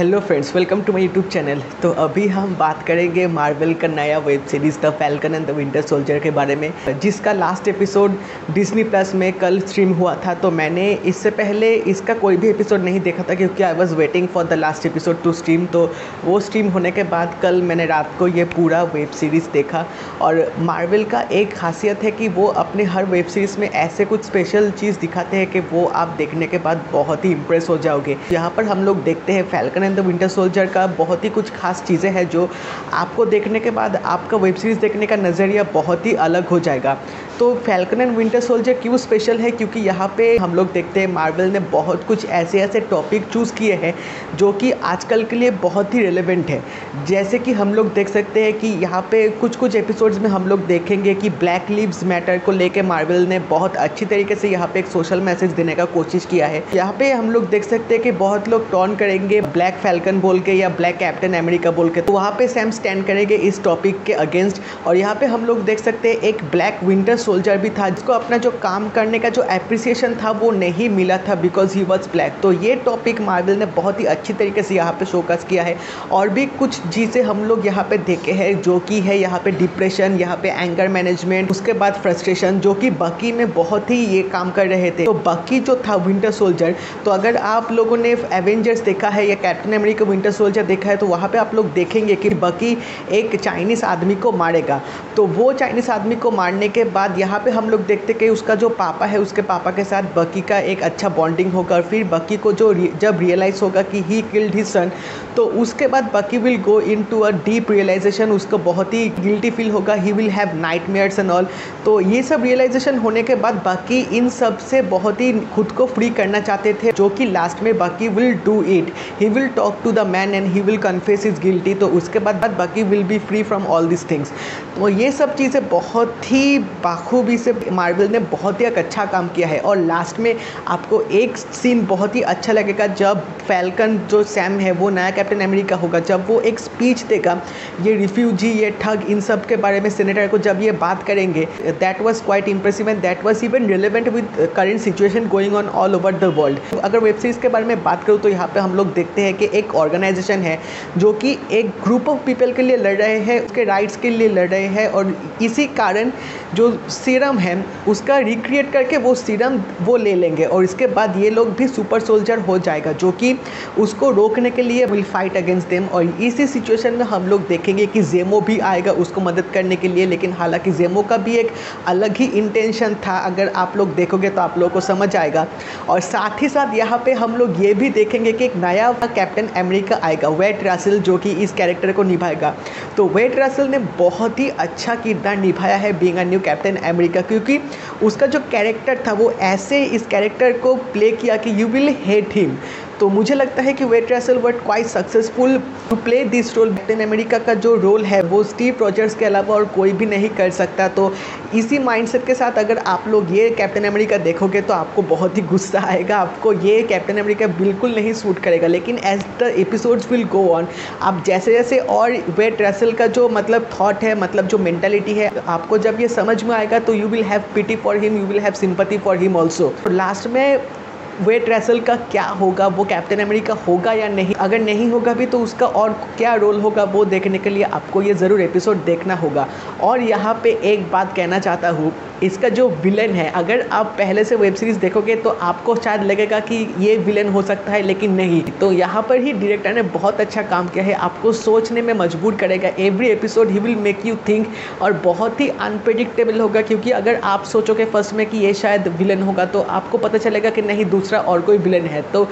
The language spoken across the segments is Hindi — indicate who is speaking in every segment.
Speaker 1: Hello friends, welcome to my YouTube channel. तो अभी हम बात करेंगे मार्वल का नया web series the falcon and the winter soldier के बारे में, जिसका लास्ट एपिसोड डिज्नी प्लस में कल स्ट्रीम हुआ था। तो मैंने इससे पहले इसका कोई भी एपिसोड नहीं देखा था क्योंकि I was waiting for the last episode to stream. तो वो स्ट्रीम होने के बाद कल मैंने रात को ये पूरा वेब सीरीज़ देखा। और मार्वल का एक खासियत है कि वो अपने हर वेब सीरीज़ में ऐसे कुछ स्पेशल चीज़ दिखाते हैं कि वो आप देखने के बाद बहुत ही इम्प्रेस हो जाओगे। यहाँ पर हम लोग देखते हैं falcon and the winter soldier का बहुत ही कुछ खास चीज़ें हैं जो आपको देखने के बाद आपका वेब सीरीज़ देखने का नज़रिया बहुत ही अलग हो जाएगा। तो फैल्कन एंड विंटर सोल्जर क्यों स्पेशल है? क्योंकि यहाँ पे हम लोग देखते हैं मार्वल ने बहुत कुछ ऐसे टॉपिक चूज़ किए हैं जो कि आजकल के लिए बहुत ही रेलेवेंट है। जैसे कि हम लोग देख सकते हैं कि यहाँ पे कुछ एपिसोड्स में हम लोग देखेंगे कि ब्लैक लिव्स मैटर को लेके मार्वल ने बहुत अच्छी तरीके से यहाँ पे एक सोशल मैसेज देने का कोशिश किया है। यहाँ पे हम लोग देख सकते हैं कि बहुत लोग टॉन करेंगे ब्लैक फैल्कन बोल के या ब्लैक कैप्टन अमेरिका बोल के, तो वहाँ पे सैम स्टैंड करेंगे इस टॉपिक के अगेंस्ट। और यहाँ पे हम लोग देख सकते हैं एक ब्लैक विंटर सोल्जर भी था जिसको अपना जो काम करने का जो एप्रिसिएशन था वो नहीं मिला था बिकॉज ही वॉज ब्लैक। तो ये टॉपिक मार्वल ने बहुत ही अच्छी तरीके से यहाँ पे शोकस किया है। और भी कुछ चीज़ें हम लोग यहाँ पे देखे हैं जो कि है यहाँ पे डिप्रेशन, यहाँ पे एंगर मैनेजमेंट, उसके बाद फ्रस्ट्रेशन, जो कि बकी में बहुत ही ये काम कर रहे थे। तो बकी जो था विंटर सोल्जर, तो अगर आप लोगों ने एवेंजर्स देखा है या कैप्टन अमेरिका विंटर सोल्जर देखा है तो वहाँ पे आप लोग देखेंगे कि बकी एक चाइनीज़ आदमी को मारेगा। तो वो चाइनीज़ आदमी को मारने के बाद यहाँ पे हम लोग देखते कि उसका जो पापा है उसके पापा के साथ बकी का एक अच्छा बॉन्डिंग होगा। और फिर बकी को जब रियलाइज़ होगा कि ही किल्ड हिज सन, तो उसके बाद Bucky will go into a deep realization. उसको बहुत ही गिल्टी फील होगा, he will have nightmares and all. तो ये सब रियलाइजेशन होने के बाद बकी इन सब से बहुत ही खुद को फ्री करना चाहते थे, जो कि लास्ट में Bucky will do it. He will talk to the man and he will confess his guilty. तो उसके बाद Bucky will be free from all this things. तो ये सब चीज़ें बहुत ही बाखूबी से मार्वल ने बहुत ही एक अच्छा काम किया है। और लास्ट में आपको एक सीन बहुत ही अच्छा लगेगा जब फैल्कन जो सैम है वो नया कैप्टन अमेरिका होगा, जब वो एक स्पीच देगा ये रिफ्यूजी, ये ठग, इन सब के बारे में सेनेटर को जब ये बात करेंगे। That was quite impressive and that was even relevant with current situation going on all over the world. अगर वेब सीरीज़ के बारे में बात करूँ तो यहाँ पे हम लोग देखते हैं कि एक ऑर्गेनाइजेशन है जो कि एक ग्रुप ऑफ पीपल के लिए लड़ रहे हैं, उसके राइट्स के लिए लड़ रहे हैं। और इसी कारण जो सीरम है उसका रिक्रिएट करके वो सीरम वो ले लेंगे और इसके बाद ये लोग भी सुपर सोल्जर हो जाएगा, जो कि उसको रोकने के लिए विल फाइट अगेंस्ट देम। और इसी सिचुएशन में हम लोग देखेंगे कि जेमो भी आएगा उसको मदद करने के लिए, लेकिन हालांकि जेमो का भी एक अलग ही इंटेंशन था। अगर आप लोग देखोगे तो आप लोगों को समझ आएगा। और साथ ही साथ यहाँ पे हम लोग ये भी देखेंगे कि एक नया कैप्टन अमेरिका आएगा, वेट रसेल, जो कि इस कैरेक्टर को निभाएगा। तो वेट रसेल ने बहुत ही अच्छा किरदार निभाया है being a new Captain America, क्योंकि उसका जो कैरेक्टर था वो ऐसे इस कैरेक्टर को प्ले किया कि यू विल हेट हिम। तो मुझे लगता है कि Wyatt Russell were quite successful to play this role. Captain America का जो रोल है वो स्टीव रॉजर्स के अलावा और कोई भी नहीं कर सकता। तो इसी माइंडसेट के साथ अगर आप लोग ये कैप्टन अमेरिका देखोगे तो आपको बहुत ही गुस्सा आएगा, आपको ये कैप्टन अमेरिका बिल्कुल नहीं सूट करेगा। लेकिन as the episodes will go on, आप जैसे जैसे और वेट रसेल का जो मतलब थॉट है, मतलब जो मेंटालिटी है, आपको जब ये समझ में आएगा तो you will have pity for him, you will have sympathy for him also. Last में वेट रसेल का क्या होगा, वो कैप्टन अमेरिका होगा या नहीं, अगर नहीं होगा भी तो उसका और क्या रोल होगा, वो देखने के लिए आपको ये ज़रूर एपिसोड देखना होगा। और यहाँ पे एक बात कहना चाहता हूँ, इसका जो विलन है, अगर आप पहले से वेब सीरीज़ देखोगे तो आपको शायद लगेगा कि ये विलन हो सकता है, लेकिन नहीं। तो यहाँ पर ही डायरेक्टर ने बहुत अच्छा काम किया है, आपको सोचने में मजबूर करेगा। Every episode he will make you think, और बहुत ही अनप्रेडिक्टेबल होगा। क्योंकि अगर आप सोचोगे फर्स्ट में कि ये शायद विलन होगा तो आपको पता चलेगा कि नहीं, दूसरा और कोई विलन है। तो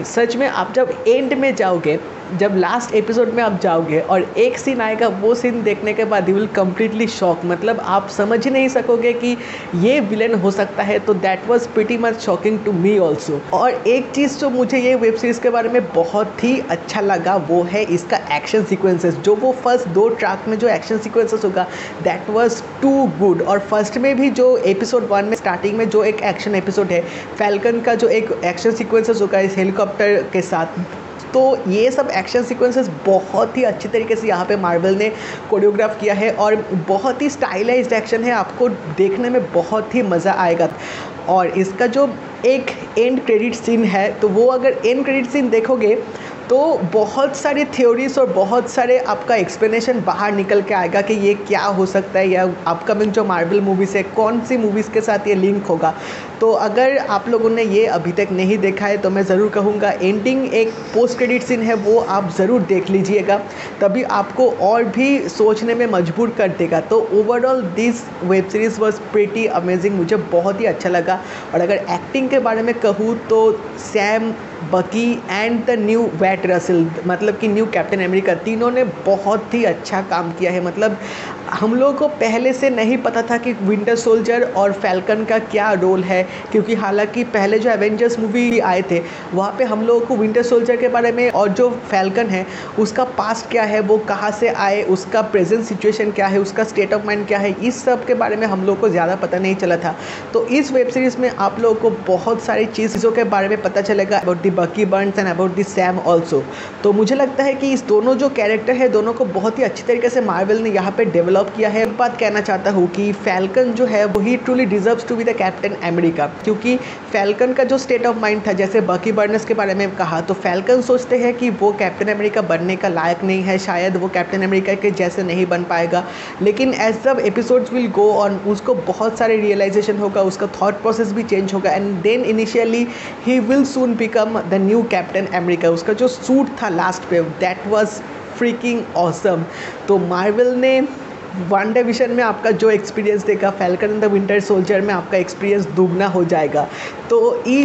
Speaker 1: सच में आप जब एंड में जाओगे, जब लास्ट एपिसोड में आप जाओगे और एक सीन आएगा, वो सीन देखने के बाद यू विल कम्प्लीटली शॉक, मतलब आप समझ ही नहीं सकोगे कि ये विलन हो सकता है। तो that was pretty much shocking to me also. और एक चीज़ जो मुझे ये वेब सीरीज़ के बारे में बहुत ही अच्छा लगा वो है इसका एक्शन सीक्वेंसेस। जो वो फर्स्ट 2 ट्रैक में जो एक्शन सीक्वेंसेस होगा दैट वाज टू गुड। और फर्स्ट में भी जो एपिसोड 1 में स्टार्टिंग में जो एक एक्शन एपिसोड है फैल्कन का, जो एक एक्शन सीक्वेंसेस होगा इस हेलीकॉप्टर के साथ, तो ये सब एक्शन सीक्वेंसेस बहुत ही अच्छी तरीके से यहाँ पे मार्वल ने कोरियोग्राफ किया है और बहुत ही स्टाइलाइज्ड एक्शन है, आपको देखने में बहुत ही मज़ा आएगा। और इसका जो एक एंड क्रेडिट सीन है, तो वो अगर एंड क्रेडिट सीन देखोगे तो बहुत सारी थ्योरीज और बहुत सारे आपका एक्सप्लेनेशन बाहर निकल के आएगा कि ये क्या हो सकता है, या अपकमिंग जो मार्वल मूवीज़ है कौन सी मूवीज़ के साथ ये लिंक होगा। तो अगर आप लोगों ने ये अभी तक नहीं देखा है तो मैं ज़रूर कहूँगा एंडिंग एक पोस्ट क्रेडिट सीन है, वो आप ज़रूर देख लीजिएगा, तभी आपको और भी सोचने में मजबूर कर देगा। तो overall this web series was pretty amazing, मुझे बहुत ही अच्छा लगा। और अगर एक्टिंग के बारे में कहूँ तो Sam, Bucky and the new Wyatt Russell, मतलब कि न्यू कैप्टन अमेरिका, तीनों ने बहुत ही अच्छा काम किया है। मतलब हम लोगों को पहले से नहीं पता था कि विंटर सोल्जर और फैल्कन का क्या रोल है, क्योंकि हालांकि पहले जो एवेंजर्स मूवी आए थे वहाँ पे हम लोगों को विंटर सोल्जर के बारे में और जो फैल्कन है उसका पास्ट क्या है, वो कहाँ से आए, उसका प्रेजेंट सिचुएशन क्या है, उसका स्टेट ऑफ माइंड क्या है, इस सब के बारे में हम लोग को ज़्यादा पता नहीं चला था। तो इस वेब सीरीज़ में आप लोगों को बहुत सारी चीज़ों के बारे में पता चलेगा, अबाउट दी बकी Burns and about the Sam also. तो मुझे लगता है कि इस दोनों जो कैरेक्टर है दोनों को बहुत ही अच्छी तरीके से मार्वल ने यहाँ पे डेवलप किया है। एक बात कहना चाहता हूँ कि फैल्कन जो है वो ही truly deserves to be the Captain America, क्योंकि फैल्कन का जो स्टेट ऑफ माइंड था, जैसे बकी बर्नस के बारे में कहा, तो फैल्कन सोचते हैं कि वो कैप्टन अमेरिका बनने का लायक नहीं है, शायद वो कैप्टन अमेरिका के जैसे नहीं बन पाएगा। लेकिन as the episodes will go on उसको बहुत सारे रियलाइजेशन होगा, उसका थॉट प्रोसेस भी चेंज होगा, and then initially he will soon become the new Captain America. उसका जो सूट था लास्ट पे, दैट वाज फ्रीकिंग ऑसम। तो मार्वल ने WandaVision में आपका जो एक्सपीरियंस देगा, falcon and the winter soldier में आपका एक्सपीरियंस दुगना हो जाएगा। तो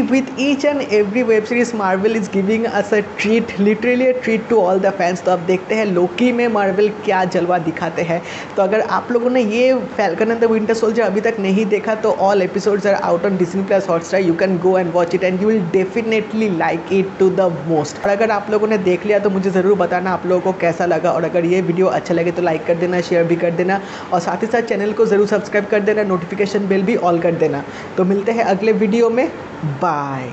Speaker 1: with each and every web series Marvel is giving us a treat, literally a treat to all the fans. तो अब देखते हैं लोकी में मार्वल क्या जलवा दिखाते हैं। तो अगर आप लोगों ने ये falcon and the winter soldier अभी तक नहीं देखा तो all episodes are out on Disney+ Hotstar, you can go and watch it and you will definitely like it to the most. और अगर आप लोगों ने देख लिया तो मुझे ज़रूर बताना आप लोगों को कैसा लगा, और अगर ये वीडियो अच्छा लगे तो लाइक कर देना, शेयर भी कर देना, और साथ ही साथ चैनल को ज़रूर सब्सक्राइब कर देना, नोटिफिकेशन बेल भी ऑल कर देना। तो मिलते हैं अगले वीडियो में, बाय।